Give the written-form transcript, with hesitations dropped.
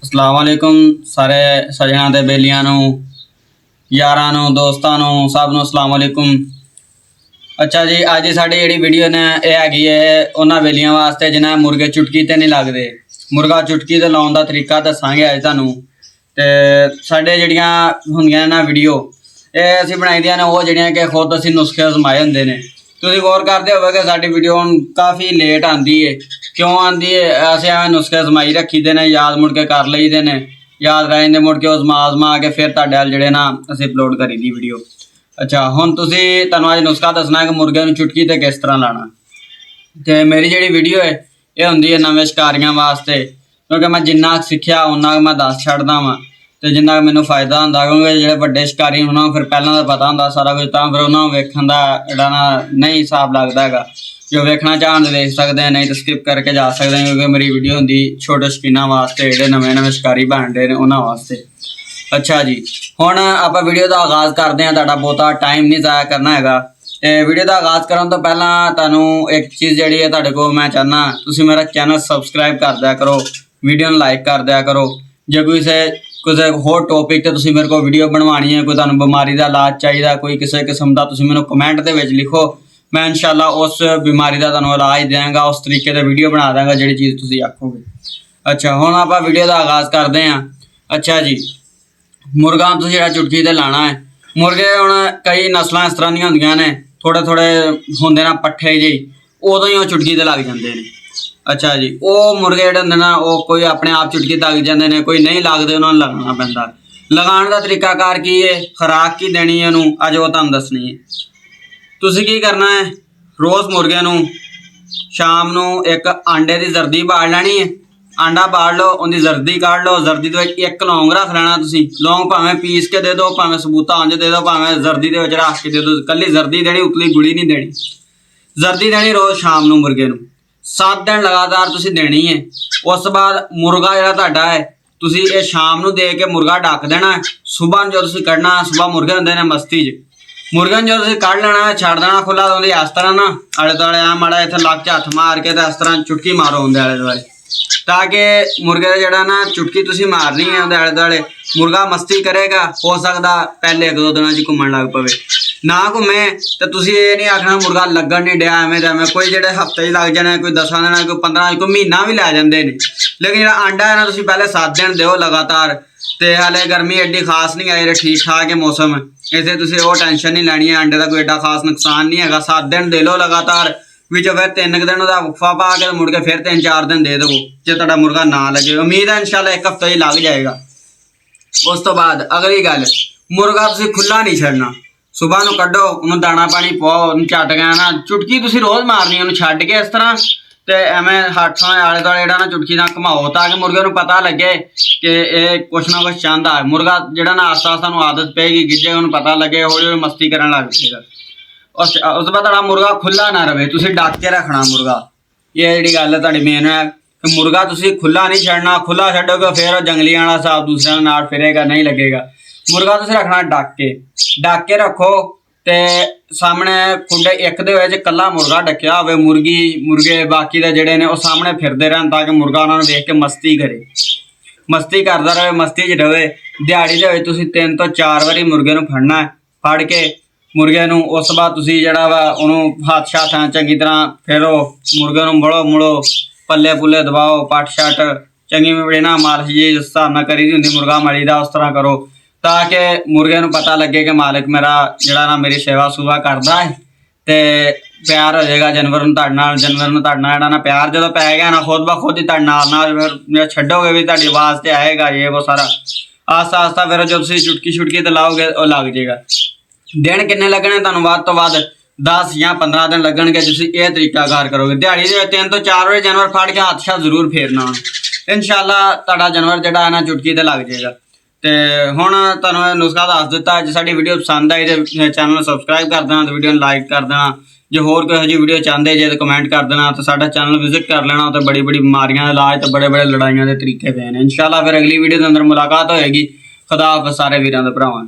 अस्सलाम वालेकुम सारे सजना ते बेलियां नूं यारां नूं दोस्तां नूं सब नूं अस्सलाम वालेकुम। अच्छा जी, अज साडी जिहड़ी वीडियो ने यह हैगी है उन्हां बेलियां वास्ते जिन्हां मुर्गे चुटकी ते नहीं लगदे। मुर्गा चुटकी ते लाउण दा तरीका दस्सांगे अज तुहानूं। ते साडे जिहड़ियां हुंदियां ना वीडियो ਇਹ ਅਸੀਂ ਬਣਾਈ ਦੀਆਂ ਨੇ ਉਹ ਜਿਹੜੀਆਂ ਕਿ ਖੁਦ ਅਸੀਂ ਨੁਸਖੇ ਅਜ਼ਮਾਏ ਹੁੰਦੇ ਨੇ। ਤੁਸੀਂ ਗੌਰ ਕਰਦੇ ਹੋਵੋਗੇ ਕਿ ਸਾਡੀ ਵੀਡੀਓ ਹੁਣ ਕਾਫੀ ਲੇਟ ਆਉਂਦੀ ਹੈ। ਕਿਉਂ ਆਉਂਦੀ ਹੈ? ਅਸੀਂ ਐਵੇਂ ਨੁਸਖੇ ਅਜ਼ਮਾਈ ਰੱਖੀਦੇ ਨੇ, ਯਾਦ ਮੁੜ ਕੇ ਕਰ ਲਈਦੇ ਨੇ, ਯਾਦ ਰਹਿ ਜਾਂਦੇ, ਮੁੜ ਕੇ ਅਜ਼ਮਾ ਕੇ ਫਿਰ ਤੁਹਾਡੇ ਵੱਲ ਜਿਹੜੇ ਨਾ ਅਸੀਂ ਅਪਲੋਡ ਕਰੀ ਦੀ ਵੀਡੀਓ। ਅੱਛਾ, ਹੁਣ ਤੁਹਾਨੂੰ ਅੱਜ ਨੁਸਖਾ ਦੱਸਣਾ ਕਿ ਮੁਰਗੇ ਨੂੰ ਚੁਟਕੀ ਤੇ ਕਿਸ ਤਰ੍ਹਾਂ ਲਾਣਾ। ਤੇ ਮੇਰੀ ਜਿਹੜੀ ਵੀਡੀਓ ਹੈ ਇਹ ਹੁੰਦੀ ਹੈ ਨਵੇਂ ਸ਼ਿਕਾਰੀਆਂ ਵਾਸਤੇ, ਕਿਉਂਕਿ ਮੈਂ ਜਿੰਨਾ ਸਿੱਖਿਆ ਉਨਾ ਮੈਂ ਦੱਸ ਛੱਡਦਾ ਵਾਂ ਤੇ ਜਿੰਨਾ ਮੈਨੂੰ ਫਾਇਦਾ ਹੁੰਦਾ। ਕਿਉਂਕਿ ਜਿਹੜੇ ਵੱਡੇ ਸ਼ਿਕਾਰੀ ਉਹਨਾਂ ਨੂੰ ਫਿਰ ਪਹਿਲਾਂ ਦਾ ਪਤਾ ਹੁੰਦਾ ਸਾਰਾ ਕੁਝ, ਤਾਂ ਫਿਰ ਉਹਨਾਂ ਨੂੰ ਵੇਖਣ ਦਾ ਜਿਹੜਾ ਨਾ ਨਹੀਂ ਹਿਸਾਬ ਲੱਗਦਾ ਹੈਗਾ। ਜੋ ਵੇਖਣਾ ਚਾਹਣ ਵੇਖ ਸਕਦੇ, ਨਹੀਂ ਤਾਂ ਸਕਿਪ ਕਰਕੇ ਜਾ ਸਕਦੇ, ਕਿਉਂਕਿ ਮੇਰੀ ਵੀਡੀਓ ਹੁੰਦੀ ਛੋਟੇ ਸ਼ੌਕੀਨਾਂ ਵਾਸਤੇ, ਜਿਹੜੇ ਨਵੇਂ ਸ਼ਿਕਾਰੀ ਬਣਦੇ ਨੇ ਉਹਨਾਂ ਵਾਸਤੇ। ਅੱਛਾ ਜੀ, ਹੁਣ ਆਪਾਂ ਵੀਡੀਓ ਦਾ ਆਗਾਜ਼ ਕਰਦੇ ਹਾਂ। ਤੁਹਾਡਾ ਬਹੁਤਾ ਟਾਈਮ ਨਹੀਂ ਜ਼ਾਇਆ ਕਰਨਾ ਹੈਗਾ। ਤੇ ਵੀਡੀਓ ਦਾ ਆਗਾਜ਼ ਕਰਨ ਤੋਂ ਪਹਿਲਾਂ ਤੁਹਾਨੂੰ ਇੱਕ ਚੀਜ਼ ਜਿਹੜੀ ਹੈ ਤੁਹਾਡੇ ਕੋਲ ਮੈਂ ਚਾਹੁੰਦਾ, ਤੁਸੀਂ ਮੇਰਾ ਚੈਨਲ ਸਬਸਕ੍ਰਾਈਬ ਕਰ ਦਿਆ ਕਰੋ, ਵੀਡੀਓ ਨੂੰ ਲਾਈਕ ਕਰ ਦਿਆ ਕਰੋ। ਜੇ ਕਿਸੇ ਹੋਰ ਟੌਪਿਕ ਤੇ ਤੁਸੀਂ ਮੇਰੇ ਕੋਲ ਵੀਡੀਓ ਬਣਵਾਉਣੀ ਹੈ, ਕੋਈ ਤੁਹਾਨੂੰ ਬਿਮਾਰੀ ਦਾ ਇਲਾਜ ਚਾਹੀਦਾ, ਕੋਈ ਕਿਸੇ ਕਿਸਮ ਦਾ, ਤੁਸੀਂ ਮੈਨੂੰ ਕਮੈਂਟ ਦੇ ਵਿੱਚ ਲਿਖੋ। ਮੈਂ ਇਨਸ਼ਾਅੱਲਾ ਉਸ ਬਿਮਾਰੀ ਦਾ ਤੁਹਾਨੂੰ ਇਲਾਜ ਦਿਆਂਗਾ, ਉਸ ਤਰੀਕੇ ਦੀ ਵੀਡੀਓ ਬਣਾ ਦਾਂਗਾ ਜਿਹੜੀ ਚੀਜ਼ ਤੁਸੀਂ ਆਖੋਗੇ। ਅੱਛਾ, ਹੁਣ ਆਪਾਂ ਵੀਡੀਓ ਦਾ ਆਗਾਜ਼ ਕਰਦੇ ਹਾਂ। ਅੱਛਾ ਜੀ, ਮੁਰਗਾ ਤੁਸੀਂ ਜਿਹੜਾ ਚੁਟਕੀ ਤੇ ਲਾਣਾ ਹੈ। ਮੁਰਗੇ ਹੁਣ ਕਈ ਨਸਲਾਂ ਇਸ ਤਰ੍ਹਾਂ ਦੀਆਂ ਹੁੰਦੀਆਂ ਨੇ, ਥੋੜੇ ਹੁੰਦੇ ਨਾ ਪੱਠੇ ਜਿਹੇ, ਉਦੋਂ ਹੀ ਉਹ ਚੁਟਕੀ ਤੇ ਲੱਗ ਜਾਂਦੇ ਨੇ। ਅੱਛਾ ਜੀ, ਉਹ ਮੁਰਗੇ ਜਿਹੜੇ ਹੁੰਦੇ ਨਾ ਉਹ ਕੋਈ ਆਪਣੇ ਆਪ ਚੁਟਕੀ ਲੱਗ ਜਾਂਦੇ ਨੇ, ਕੋਈ ਨਹੀਂ ਲੱਗਦੇ, ਉਹਨਾਂ ਨੂੰ ਲਗਾਉਣਾ ਪੈਂਦਾ। ਲਗਾਉਣ ਦਾ ਤਰੀਕਾਕਾਰ ਕੀ ਹੈ, ਖੁਰਾਕ ਕੀ ਦੇਣੀ ਹੈ ਉਹਨੂੰ, ਅੱਜ ਉਹ ਤੁਹਾਨੂੰ ਦੱਸਣੀ ਹੈ। ਤੁਸੀਂ ਕੀ ਕਰਨਾ ਹੈ, ਰੋਜ਼ ਮੁਰਗੇ ਨੂੰ ਸ਼ਾਮ ਨੂੰ ਇੱਕ ਆਂਡੇ ਦੀ ਜ਼ਰਦੀ ਬਾੜ ਲੈਣੀ ਹੈ। ਆਂਡਾ ਬਾੜ ਲਓ, ਉਹਦੀ ਜ਼ਰਦੀ ਕੱਢ ਲਓ, ਜ਼ਰਦੀ ਦੇ ਵਿੱਚ ਇੱਕ ਲੌਂਗ ਰੱਖ ਲੈਣਾ। ਤੁਸੀਂ ਲੌਂਗ ਭਾਵੇਂ ਪੀਸ ਕੇ ਦੇ ਦਿਓ, ਭਾਵੇਂ ਸਬੂਤਾ ਉਂਝ ਦੇ ਦਿਓ, ਭਾਵੇਂ ਜ਼ਰਦੀ ਦੇ ਵਿੱਚ ਰੱਖ ਕੇ ਦੇ ਦਿਓ। ਇਕੱਲੀ ਜ਼ਰਦੀ ਦੇਣੀ, ਉਤਲੀ ਗੁੜੀ ਨਹੀਂ ਦੇਣੀ। ਜ਼ਰਦੀ ਦੇਣੀ ਰੋਜ਼ ਸ਼ਾਮ ਨੂੰ ਮੁਰਗੇ ਨੂੰ 7 ਦਿਨ ਲਗਾਤਾਰ ਤੁਸੀਂ ਦੇਣੀ ਹੈ। ਉਸ ਤੋਂ ਬਾਅਦ ਮੁਰਗਾ ਜਿਹੜਾ ਤੁਹਾਡਾ ਹੈ, ਤੁਸੀਂ ਇਹ ਸ਼ਾਮ ਨੂੰ ਦੇ ਕੇ ਮੁਰਗਾ ਢੱਕ ਦੇਣਾ। ਸੁਬਾਹ ਜਦੋਂ ਤੁਸੀਂ ਕੱਢਣਾ, ਸੁਬਾਹ ਮੁਰਗੇ ਹੁੰਦੇ ਨੇ ਮਸਤੀ 'ਚ, ਮੁਰਗੇ ਨੂੰ ਜਦੋਂ ਤੁਸੀਂ ਕੱਢ ਲੈਣਾ, ਛੱਡ ਦੇਣਾ ਖੁੱਲਾ। ਉਹਦੇ ਇਸ ਤਰ੍ਹਾਂ ਨਾ ਆਲੇ ਦੁਆਲੇ ਆ ਮਾੜਾ ਇੱਥੇ ਲੱਕ 'ਚ ਹੱਥ ਮਾਰ ਕੇ ਤੇ ਇਸ ਤਰ੍ਹਾਂ ਚੁਟਕੀ ਮਾਰੋ ਉਹਦੇ ਆਲੇ ਦੁਆਲੇ, ਤਾਂ ਕਿ ਮੁਰਗੇ ਦਾ ਜਿਹੜਾ ਨਾ ਚੁਟਕੀ ਤੁਸੀਂ ਮਾਰਨੀ ਹੈ ਉਹਦੇ ਆਲੇ ਦੁਆਲੇ, ਮੁਰਗਾ ਮਸਤੀ ਕਰੇਗਾ। ਹੋ ਸਕਦਾ ਪਹਿਲੇ 1-2 ਦਿਨਾਂ 'ਚ ਘੁੰਮਣ ਲੱਗ ਪਵੇ, ਨਾ ਘੁੰਮੇ ਤਾਂ ਤੁਸੀਂ ਇਹ ਨਹੀਂ ਆਖਣਾ ਮੁਰਗਾ ਲੱਗਣ ਨਹੀਂ ਡਿਆ ਐਵੇਂ ਦਾ ਐਵੇਂ। ਕੋਈ ਜਿਹੜੇ ਹਫ਼ਤੇ 'ਚ ਲੱਗ ਜਾਣਾ, ਕੋਈ 10 ਦਿਨਾਂ, ਕੋਈ 15, ਕੋਈ ਮਹੀਨਾ ਵੀ ਲੈ ਜਾਂਦੇ ਨੇ। ਲੇਕਿਨ ਜਿਹੜਾ ਆਂਡਾ ਹੈ ਨਾ, ਤੁਸੀਂ ਪਹਿਲੇ 7 ਦਿਨ ਦਿਓ ਲਗਾਤਾਰ। ਤੇ ਹਾਲੇ ਗਰਮੀ ਐਡੀ ਖਾਸ ਨਹੀਂ ਆਈ, ਠੀਕ ਠਾਕ ਹੈ ਮੌਸਮ, ਇੱਥੇ ਤੁਸੀਂ ਉਹ ਟੈਨਸ਼ਨ ਨਹੀਂ ਲੈਣੀ ਹੈ। ਆਂਡੇ ਦਾ ਕੋਈ ਐਡਾ ਖਾਸ ਨੁਕਸਾਨ ਨਹੀਂ ਹੈਗਾ। 7 ਦਿਨ ਦੇ ਲਓ ਲਗਾਤਾਰ, ਵਿੱਚ ਫਿਰ 3 ਦਿਨ ਉਹਦਾ ਵਕਫਾ ਪਾ ਕੇ ਮੁੜ ਕੇ ਫਿਰ 3-4 ਦਿਨ ਦੇ ਦੇਵੋ। ਜੇ ਤੁਹਾਡਾ ਮੁਰਗਾ ਨਾ ਲੱਗੇ, ਉਮੀਦ ਹੈ ਇਨਸ਼ਾਅੱਲਾ 1 ਹਫ਼ਤਾ ਹੀ ਲੱਗ ਜਾਏਗਾ। ਉਸ ਤੋਂ ਬਾਅਦ ਅਗਲੀ ਗੱਲ, ਮੁਰਗਾ ਤੁਸੀਂ ਖੁੱਲਾ ਨਹੀਂ ਛੱਡਣਾ। ਸੁਬਾਹ ਨੂੰ ਕੱਢੋ, ਉਹਨੂੰ ਦਾਣਾ ਪਾਣੀ ਪਾਓ, ਉਹਨੂੰ ਛੱਡ ਗਿਆ ਨਾ, ਚੁਟਕੀ ਤੁਸੀਂ ਰੋਜ਼ ਮਾਰਨੀ, ਉਹਨੂੰ ਛੱਡ ਕੇ ਇਸ ਤਰ੍ਹਾਂ ਤੇ ਐਵੇਂ ਹੱਥਾਂ ਆਲੇ ਦੁਆਲੇ ਜਿਹੜਾ ਨਾ ਚੁਟਕੀ ਨਾਲ ਘੁਮਾਓ, ਤਾਂ ਕਿ ਮੁਰਗੇ ਨੂੰ ਪਤਾ ਲੱਗੇ ਕਿ ਇਹ ਕੁਛ ਨਾ ਕੁਛ ਚਾਹੁੰਦਾ। ਮੁਰਗਾ ਜਿਹੜਾ ਨਾ ਆਸਤਾ ਆਸਤਾ ਨੂੰ ਆਦਤ ਪਏਗੀ, ਗਿੱਜੇ ਉਹਨੂੰ ਪਤਾ ਲੱਗੇ, ਹੌਲੀ ਹੌਲੀ ਮਸਤੀ ਕਰਨ ਲੱਗ ਜਾਏਗਾ। ਉਸ ਤੋਂ ਬਾਅਦ ਤੁਹਾਡਾ ਮੁਰਗਾ ਖੁੱਲਾ ਨਾ ਰਵੇ, ਤੁਸੀਂ ਢੱਕ ਕੇ ਰੱਖਣਾ ਮੁਰਗਾ। ਇਹ ਜਿਹੜੀ ਗੱਲ ਹੈ ਤੁਹਾਡੀ ਮੇਨ ਹੈ ਕਿ ਮੁਰਗਾ ਤੁਸੀਂ ਖੁੱਲਾ ਨਹੀਂ ਛੱਡਣਾ। ਖੁੱਲਾ ਛੱਡੋਗੇ ਫਿਰ ਉਹ ਜੰਗਲੀਆਂ ਵਾਲਾ ਹਿਸਾਬ ਦੂਸਰਿਆਂ ਨਾਲ ਫਿਰੇਗਾ, ਨਹੀਂ ਲੱਗੇਗਾ। ਮੁਰਗਾ ਤੁਸੀਂ ਰੱਖਣਾ ਢੱਕ ਕੇ ਰੱਖੋ। ਤੇ ਸਾਹਮਣੇ ਖੁੱਡੇ ਇੱਕ ਦੇ ਵਿੱਚ ਇਕੱਲਾ ਮੁਰਗਾ ਢੱਕਿਆ ਹੋਵੇ, ਮੁਰਗੇ ਬਾਕੀ ਦੇ ਜਿਹੜੇ ਨੇ ਉਹ ਸਾਹਮਣੇ ਫਿਰਦੇ ਰਹਿਣ, ਤਾਂ ਕਿ ਮੁਰਗਾ ਉਹਨਾਂ ਨੂੰ ਵੇਖ ਕੇ ਮਸਤੀ ਕਰੇ, ਮਸਤੀ ਕਰਦਾ ਰਹੇ, ਮਸਤੀ 'ਚ ਰਵੇ। ਦਿਹਾੜੀ ਦੇ ਵਿੱਚ ਤੁਸੀਂ 3 ਤੋਂ 4 ਵਾਰੀ ਮੁਰਗੇ ਨੂੰ ਫੜਨਾ ਹੈ। ਫੜ ਕੇ ਮੁਰਗੇ ਨੂੰ ਉਸ ਤੋਂ ਬਾਅਦ ਤੁਸੀਂ ਜਿਹੜਾ ਵਾ ਉਹਨੂੰ ਹੱਥ ਛਾਥਾਂ ਚੰਗੀ ਤਰ੍ਹਾਂ ਫੇਰੋ, ਮੁਰਗੇ ਨੂੰ ਮੁੜੋ, ਪੱਲੇ ਪੁੱਲੇ ਦਬਾਓ, ਪੱਟ ਛੱਟ ਚੰਗੀ ਬੜੀ ਨਾ ਮਾਲਿਸ਼ ਜੀ ਜਿਸ ਹਿਸਾਬ ਨਾਲ ਕਰੀ ਦੀ ਹੁੰਦੀ ਮੁਰਗਾ ਮਲੀ ਦਾ, ਉਸ ਤਰ੍ਹਾਂ ਕਰੋ, ਤਾਂ ਕਿ ਮੁਰਗੇ ਨੂੰ ਪਤਾ ਲੱਗੇ ਕਿ ਮਾਲਿਕ ਮੇਰਾ ਜਿਹੜਾ ਨਾ ਮੇਰੀ ਸੇਵਾ ਸੁਵਾ ਕਰਦਾ ਹੈ। ਤੇ ਪਿਆਰ ਹੋ ਜਾਏਗਾ ਜਾਨਵਰ ਨੂੰ ਤੁਹਾਡੇ ਨਾਲ ਜਿਹੜਾ ਨਾ ਪਿਆਰ ਜਦੋਂ ਪੈ ਗਿਆ ਨਾ, ਖੁਦ ਬ ਖੁਦ ਹੀ ਤੁਹਾਡੇ ਨਾਲ ਫਿਰ ਛੱਡੋਗੇ ਵੀ ਤੁਹਾਡੀ ਆਵਾਜ਼ ਤੇ ਆਏਗਾ। ਇਹ ਉਹ ਸਾਰਾ ਆਸਤਾ ਫਿਰ ਜਦੋਂ ਤੁਸੀਂ ਚੁਟਕੀ ਤੇ ਲਾਓਗੇ ਉਹ ਲੱਗ ਜਾਏਗਾ। ਦਿਨ ਕਿੰਨੇ ਲੱਗਣੇ ਤੁਹਾਨੂੰ? ਵੱਧ ਤੋਂ ਵੱਧ 10 ਜਾਂ 15 ਦਿਨ ਲੱਗਣਗੇ। ਤੁਸੀਂ ਇਹ ਤਰੀਕਾਕਾਰ ਕਰੋਗੇ। ਦਿਹਾੜੀ ਦੇ ਵਿੱਚ 3 ਤੋਂ 4 ਵਾਰੀ ਜਾਨਵਰ ਫੜ ਕੇ ਹੱਥ ਸ਼ਾਹ ਜ਼ਰੂਰ ਫੇਰਨਾ, ਇਨਸ਼ਾਅੱਲਾ ਤੁਹਾਡਾ ਜਾਨਵਰ ਜਿਹੜਾ ਹੈ ਨਾ ਚੁਟਕੀ ਤੇ ਲੱਗ ਜਾਏਗਾ। ਤੇ ਹੁਣ ਤੁਹਾਨੂੰ ਇਹ ਨੁਸਖਾ ਦੱਸ ਦਿੱਤਾ। ਜੇ ਸਾਡੀ ਵੀਡੀਓ ਪਸੰਦ ਆਈ ਤੇ ਚੈਨਲ ਨੂੰ ਸਬਸਕ੍ਰਾਈਬ ਕਰ ਦੇਣਾ ਤੇ ਵੀਡੀਓ ਨੂੰ ਲਾਈਕ ਕਰ ਦੇਣਾ। ਜੇ ਹੋਰ ਕੋਈ ਇਹੋ ਜਿਹੀ ਵੀਡੀਓ ਚਾਹੁੰਦੇ ਜੇ ਤਾਂ ਕਮੈਂਟ ਕਰ ਦੇਣਾ, ਤੇ ਸਾਡਾ ਚੈਨਲ ਵਿਜ਼ਿਟ ਕਰ ਲੈਣਾ। ਤੇ ਬੜੀ ਬਿਮਾਰੀਆਂ ਦਾ ਇਲਾਜ ਤੇ ਬੜੇ ਲੜਾਈਆਂ ਦੇ ਤਰੀਕੇ ਪਏ ਨੇ। ਇਨਸ਼ਾਅੱਲਾ ਫਿਰ ਅਗਲੀ ਵੀਡੀਓ ਦੇ ਅੰਦਰ ਮੁਲਾਕਾਤ ਹੋਏਗੀ। ਖੁਦਾ ਹਾਫਿਜ਼ ਸਾਰੇ ਵੀਰਾਂ ਦੇ ਭਰਾਵਾਂ।